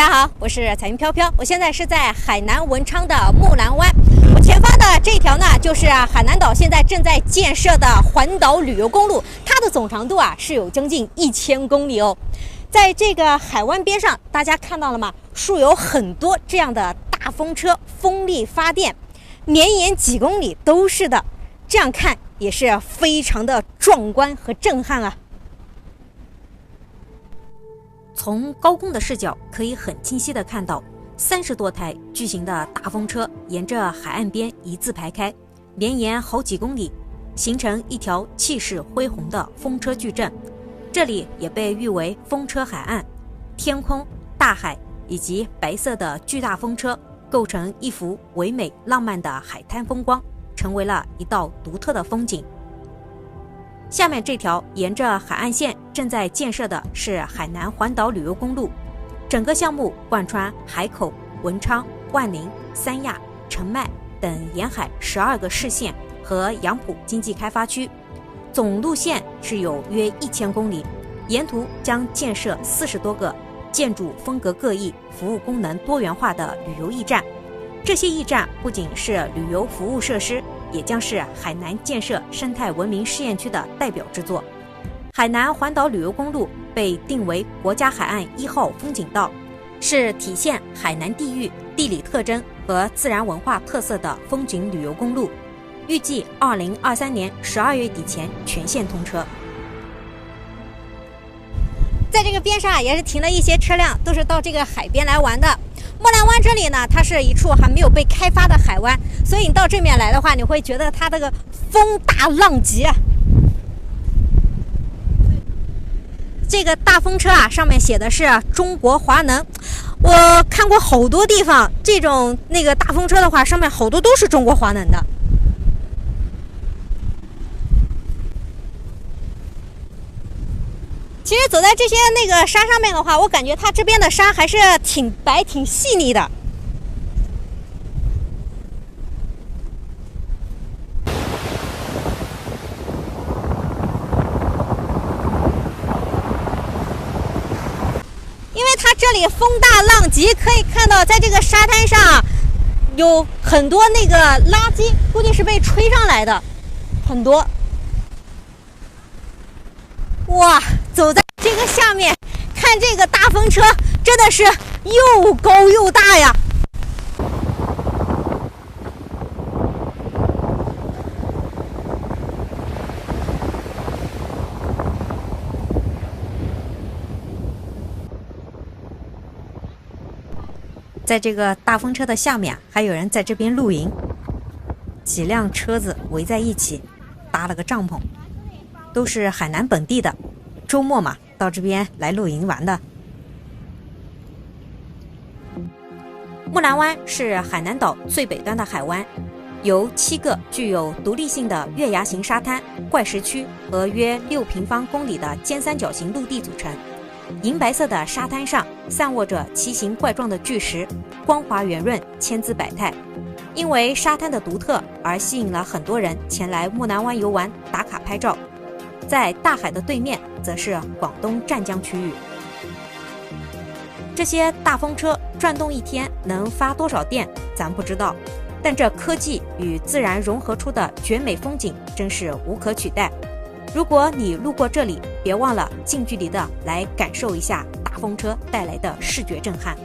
大家好，我是彩云飘飘，我现在是在海南文昌的木兰湾。我前方的这条呢，就是海南岛现在正在建设的环岛旅游公路，它的总长度是有将近1000公里哦。在这个海湾边上，大家看到了吗？竖有很多这样的大风车，风力发电，绵延几公里都是的。这样看也是非常的壮观和震撼啊。从高空的视角可以很清晰地看到30多台巨型的大风车沿着海岸边一字排开，绵延好几公里，形成一条气势恢宏的风车矩阵。这里也被誉为风车海岸，天空、大海以及白色的巨大风车构成一幅唯美浪漫的海滩风光，成为了一道独特的风景。下面这条沿着海岸线正在建设的是海南环岛旅游公路，整个项目贯穿海口、文昌、万宁、三亚、澄迈等沿海12个市县和杨浦经济开发区，总路线是有约1000公里，沿途将建设40多个建筑风格各异、服务功能多元化的旅游驿站。这些驿站不仅是旅游服务设施，也将是海南建设生态文明试验区的代表之作。海南环岛旅游公路被定为国家海岸1号风景道，是体现海南地域地理特征和自然文化特色的风景旅游公路，预计2023年12月底前全线通车。在这个边上也是停了一些车辆，都是到这个海边来玩的。木兰湾这里呢，它是一处还没有被开发的海湾，所以你到这面来的话，你会觉得它这个风大浪急啊。这个大风车上面写的是中国华能，我看过好多地方这种大风车的话，上面好多都是中国华能的。其实走在这些沙上面的话，我感觉它这边的沙还是挺白挺细腻的。因为它这里风大浪急，可以看到在这个沙滩上有很多垃圾，估计是被吹上来的，很多。哇，走在这个下面看这个大风车，真的是又高又大呀。在这个大风车的下面还有人在这边露营，几辆车子围在一起搭了个帐篷，都是海南本地的，周末嘛，到这边来露营玩的。木兰湾是海南岛最北端的海湾，由7个具有独立性的月牙形沙滩、怪石区和约6平方公里的尖三角形陆地组成。银白色的沙滩上散卧着奇形怪状的巨石，光滑圆润，千姿百态。因为沙滩的独特而吸引了很多人前来木兰湾游玩打卡拍照。在大海的对面则是广东湛江区域。这些大风车转动一天能发多少电咱不知道，但这科技与自然融合出的绝美风景真是无可取代。如果你路过这里，别忘了近距离的来感受一下大风车带来的视觉震撼。